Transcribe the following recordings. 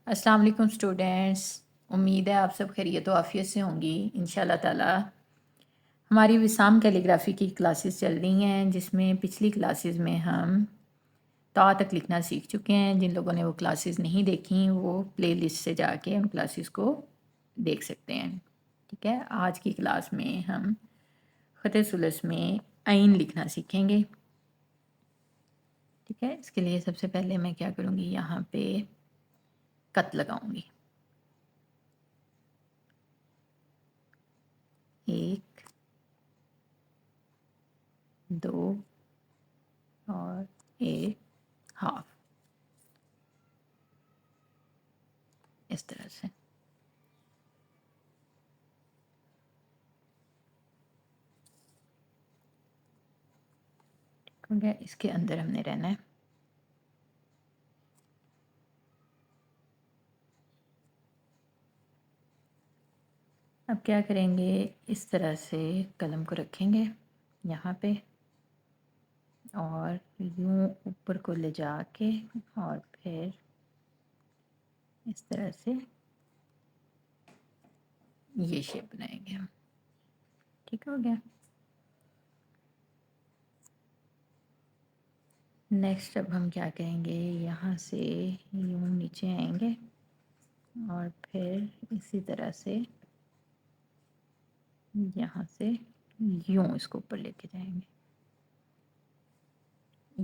अस्सलाम वालेकुम स्टूडेंट्स। उम्मीद है आप सब खैरियत व आफ़ियत से होंगी इंशाल्लाह ताला। हमारी विसाम कैलीग्राफ़ी की क्लासेस चल रही हैं, जिसमें पिछली क्लासेस में हम ता तक लिखना सीख चुके हैं। जिन लोगों ने वो क्लासेस नहीं देखी वो प्लेलिस्ट से जाके उन क्लासेस को देख सकते हैं। ठीक है, आज की क्लास में हम ख़त सुलस में आइन लिखना सीखेंगे। ठीक है, इसके लिए सबसे पहले मैं क्या करूँगी, यहाँ पे कत लगाऊँगी। एक, दो और एक हाफ, इस तरह से। हो गया, इसके अंदर हमने रहना है। अब क्या करेंगे, इस तरह से कलम को रखेंगे यहाँ पे और यूं ऊपर को ले जाके और फिर इस तरह से ये शेप बनाएंगे हम। ठीक हो गया। नेक्स्ट अब हम क्या करेंगे, यहाँ से यूं नीचे आएंगे और फिर इसी तरह से यहाँ से यूं इसको ऊपर लेके जाएंगे,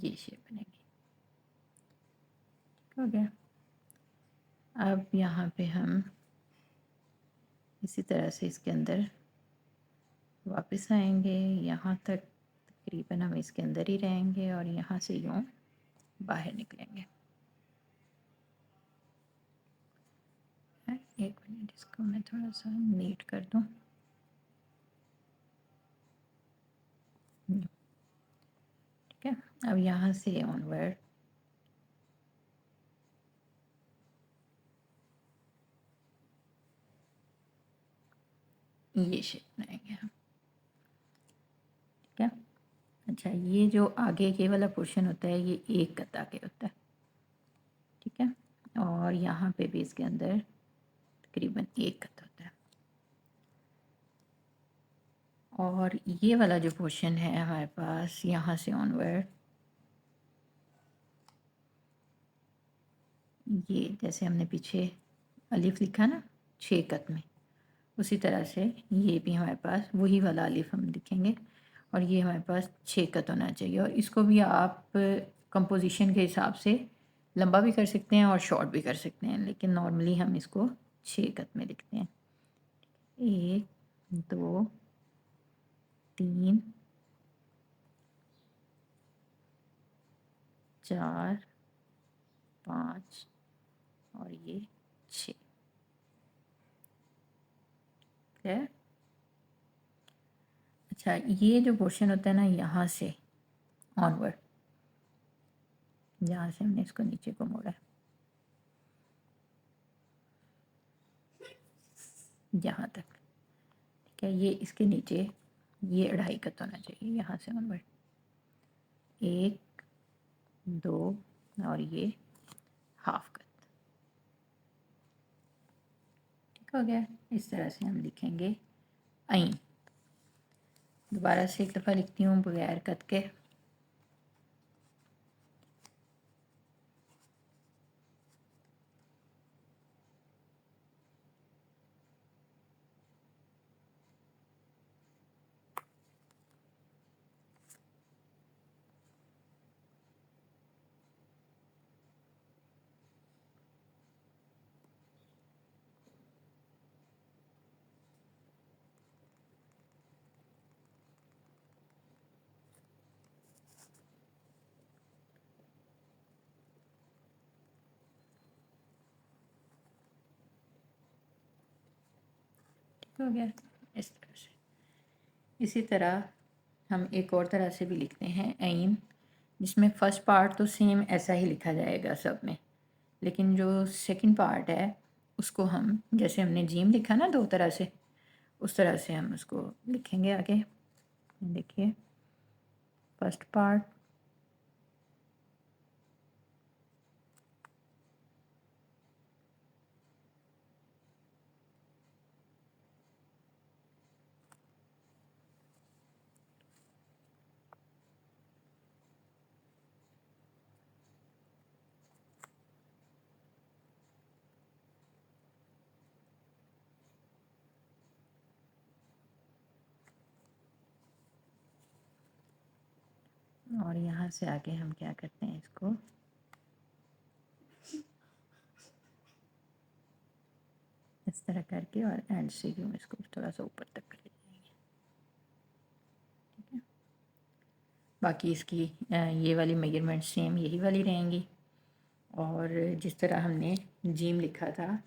ये शेप बनेगी। ठीक हो गया। अब यहाँ पे हम इसी तरह से इसके अंदर वापस आएंगे, यहाँ तक तकरीबन हम इसके अंदर ही रहेंगे और यहाँ से यूँ बाहर निकलेंगे। एक मिनट, इसको मैं थोड़ा सा नीट कर दूँ। ठीक है, अब यहाँ से ऑनवर्ड ये शेप बनाएंगे हम। ठीक है। अच्छा, ये जो आगे के वाला पोर्शन होता है ये एक कत आगे होता है। ठीक है, और यहाँ पे भी इसके अंदर तकरीबन एक कत होता है। और ये वाला जो पोर्शन है हमारे पास, यहाँ से ऑनवर्ड ये जैसे हमने पीछे अलिफ लिखा ना 6 कत में, उसी तरह से ये भी हमारे पास वही वाला अलिफ हम लिखेंगे और ये हमारे पास 6 कत होना चाहिए। और इसको भी आप कंपोजिशन के हिसाब से लंबा भी कर सकते हैं और शॉर्ट भी कर सकते हैं, लेकिन नॉर्मली हम इसको 6 कत में लिखते हैं। 1, 2, 3, 4, 5 और ये 6 है। अच्छा, ये जो पोर्शन होता है ना यहाँ से ऑनवर्ड, यहाँ से हमने इसको नीचे को मोड़ा है यहाँ तक। ठीक है, ये इसके नीचे ये 2.5 कत होना चाहिए यहाँ से ऑनवर्ड। 1, 2 और ये हाफ कत। ठीक हो गया। इस तरह से हम लिखेंगे आइन। दोबारा से एक दफ़ा लिखती हूँ बगैर कत के। ठीक हो गया। इस तरह से, इसी तरह हम एक और तरह से भी लिखते हैं आइन, जिसमें फ़र्स्ट पार्ट तो सेम ऐसा ही लिखा जाएगा सब में, लेकिन जो सेकंड पार्ट है उसको हम, जैसे हमने जीम लिखा ना 2 तरह से, उस तरह से हम उसको लिखेंगे आगे। देखिए, फर्स्ट पार्ट और यहाँ से आगे हम क्या करते हैं, इसको इस तरह करके और एंड से यूँ इसको थोड़ा सा ऊपर तक कर लेंगे। ठीक है, बाकी इसकी ये वाली मेजरमेंट सेम यही वाली रहेंगी। और जिस तरह हमने जीम लिखा था,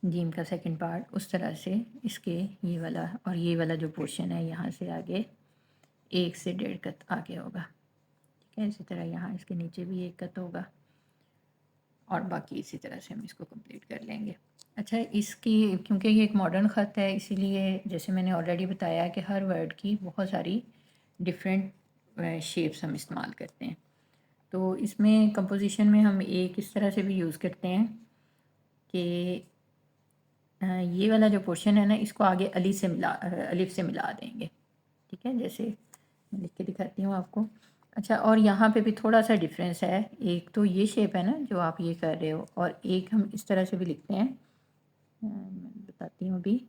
जीम का सेकंड पार्ट, उस तरह से इसके ये वाला और ये वाला जो पोर्शन है यहाँ से आगे 1 से 1.5 कत आगे होगा। ठीक है, इसी तरह यहाँ इसके नीचे भी 1 कत होगा और बाकी इसी तरह से हम इसको कंप्लीट कर लेंगे। अच्छा, इसकी क्योंकि ये एक मॉडर्न ख़त है, इसीलिए जैसे मैंने ऑलरेडी बताया कि हर वर्ड की बहुत सारी डिफरेंट शेप्स हम इस्तेमाल करते हैं। तो इसमें कंपोजिशन में हम एक इस तरह से भी यूज़ करते हैं कि ये वाला जो पोर्शन है ना, इसको आगे अलिफ से मिला देंगे। ठीक है, जैसे मैं लिख के दिखाती हूँ आपको। अच्छा, और यहाँ पे भी थोड़ा सा डिफरेंस है। एक तो ये शेप है ना जो आप ये कर रहे हो, और एक हम इस तरह से भी लिखते हैं। मैं बताती हूँ अभी,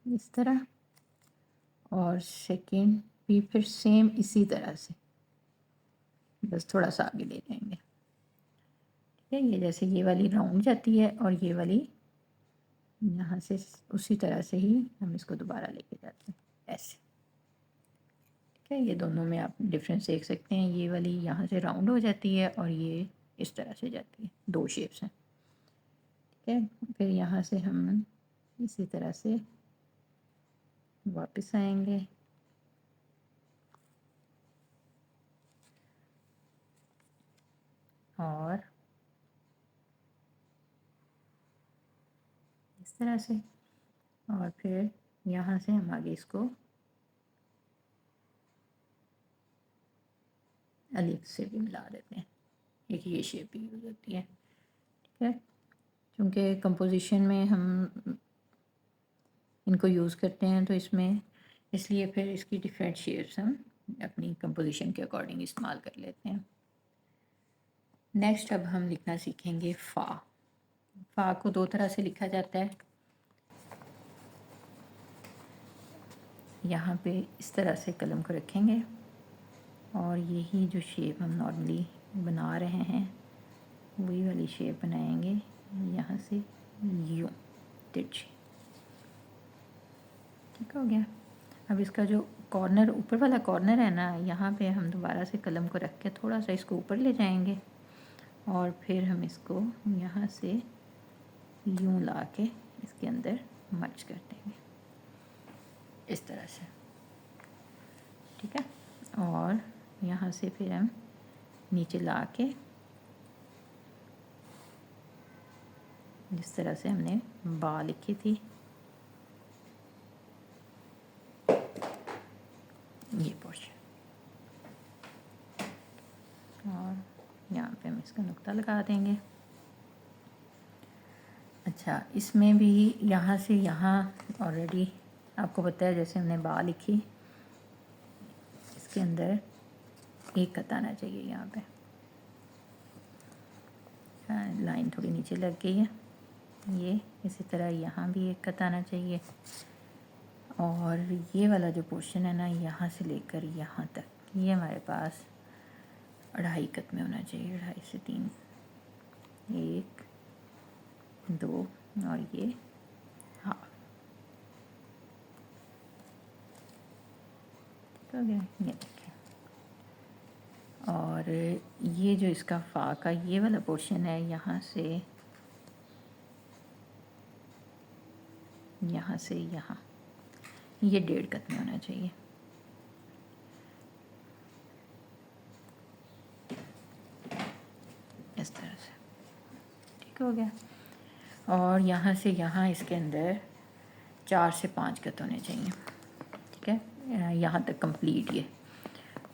इस तरह, और सेकंड भी फिर सेम इसी तरह से, बस थोड़ा सा आगे ले जाएंगे। ठीक है, ये जैसे ये वाली राउंड जाती है और ये वाली यहाँ से उसी तरह से ही हम इसको दोबारा लेके जाते हैं ऐसे। ठीक है, ये दोनों में आप डिफरेंस देख सकते हैं। ये वाली यहाँ से राउंड हो जाती है और ये इस तरह से जाती है, 2 शेप्स हैं। ठीक है, फिर यहाँ से हम इसी तरह से वापस आएंगे और इस तरह से, और फिर यहाँ से हम आगे इसको अलिफ से भी मिला देते हैं। एक ये शेप भी यूज़ होती है। ठीक है, क्योंकि कंपोजिशन में हम इनको यूज़ करते हैं तो इसमें, इसलिए फिर इसकी डिफरेंट शेप्स हम अपनी कंपोजिशन के अकॉर्डिंग इस्तेमाल कर लेते हैं। नेक्स्ट अब हम लिखना सीखेंगे फ़ा। फ़ा को 2 तरह से लिखा जाता है। यहाँ पे इस तरह से कलम को रखेंगे और यही जो शेप हम नॉर्मली बना रहे हैं वही वाली शेप बनाएंगे, यहाँ से यूँ तिरछी। ठीक हो गया। अब इसका जो कॉर्नर, ऊपर वाला कॉर्नर है ना, यहाँ पे हम दोबारा से कलम को रख के थोड़ा सा इसको ऊपर ले जाएंगे और फिर हम इसको यहाँ से यूँ ला के इसके अंदर मर्ज कर देंगे इस तरह से। ठीक है, और यहाँ से फिर हम नीचे ला के जिस तरह से हमने बा लिखी थी, ये पोर्शन, और यहाँ पे हम इसका नुक्ता लगा देंगे। अच्छा, इसमें भी यहाँ से यहाँ ऑलरेडी आपको पता है, जैसे हमने बा लिखी, इसके अंदर 1 कत आना चाहिए। यहाँ पे लाइन थोड़ी नीचे लग गई है, ये इसी तरह यहाँ भी 1 कत आना चाहिए। और ये वाला जो पोर्शन है ना, यहाँ से लेकर यहाँ तक, ये हमारे पास 2.5 कत में होना चाहिए, 2.5 से 3, 1, 2 और ये हाफ। तो गया, ये देखें। और ये जो इसका फ़ा का ये वाला पोर्शन है, यहाँ से यहाँ, ये 1.5 कत में होना चाहिए। इस तरह से। ठीक हो गया। और यहाँ से यहाँ इसके अंदर 4 से 5 कत होने चाहिए। ठीक है, यहाँ तक कंप्लीट ये।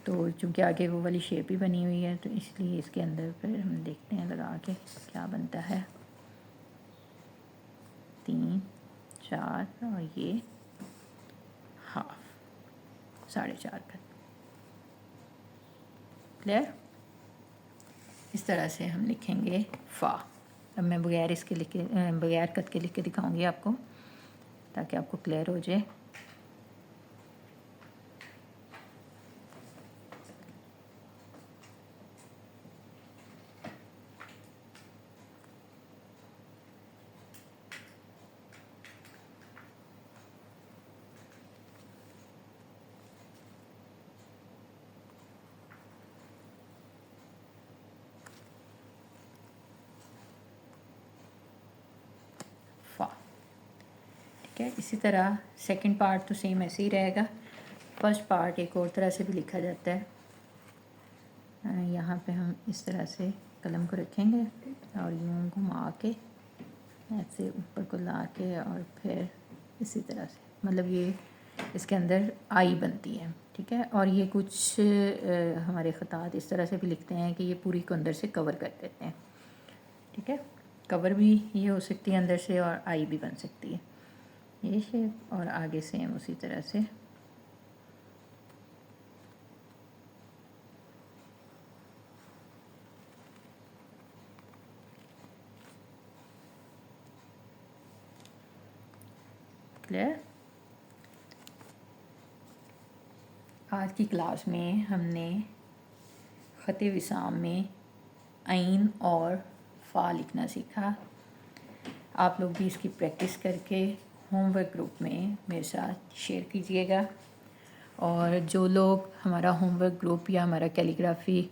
तो चूँकि आगे वो वाली शेप ही बनी हुई है, तो इसलिए इसके अंदर फिर हम देखते हैं लगा के क्या बनता है। 3, 4 और ये हाफ, 4.5 कत। क्लियर? इस तरह से हम लिखेंगे फ़ा। अब मैं बगैर इसके लिख के, बगैर कत के लिख के दिखाऊंगी आपको, ताकि आपको क्लियर हो जाए। ठीक है। इसी तरह सेकंड पार्ट तो सेम ऐसे ही रहेगा। फर्स्ट पार्ट एक और तरह से भी लिखा जाता है। यहाँ पे हम इस तरह से कलम को रखेंगे और यूँ घुमा के ऐसे ऊपर को ला के और फिर इसी तरह से, मतलब ये इसके अंदर आई बनती है। ठीक है। और ये कुछ हमारे ख़तात इस तरह से भी लिखते हैं कि ये पूरी को अंदर से कवर कर देते हैं। ठीक है। कवर भी ये हो सकती है अंदर से और आई भी बन सकती है, ये शेप। और आगे सेम उसी तरह से क्लियर। आज की क्लास में हमने ख़त विसाम में आइन और फ़ा लिखना सीखा। आप लोग भी इसकी प्रैक्टिस करके होमवर्क ग्रुप में मेरे साथ शेयर कीजिएगा। और जो लोग हमारा होमवर्क ग्रुप या हमारा कैलीग्राफी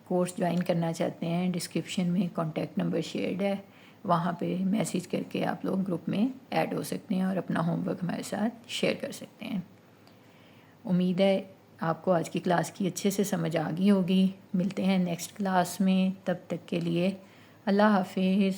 कोर्स ज्वाइन करना चाहते हैं, डिस्क्रिप्शन में कॉन्टैक्ट नंबर शेयर्ड है, वहाँ पे मैसेज करके आप लोग ग्रुप में ऐड हो सकते हैं और अपना होमवर्क हमारे साथ शेयर कर सकते हैं। उम्मीद है आपको आज की क्लास की अच्छे से समझ आ गई होगी। मिलते हैं नेक्स्ट क्लास में, तब तक के लिए अल्लाह हाफिज़।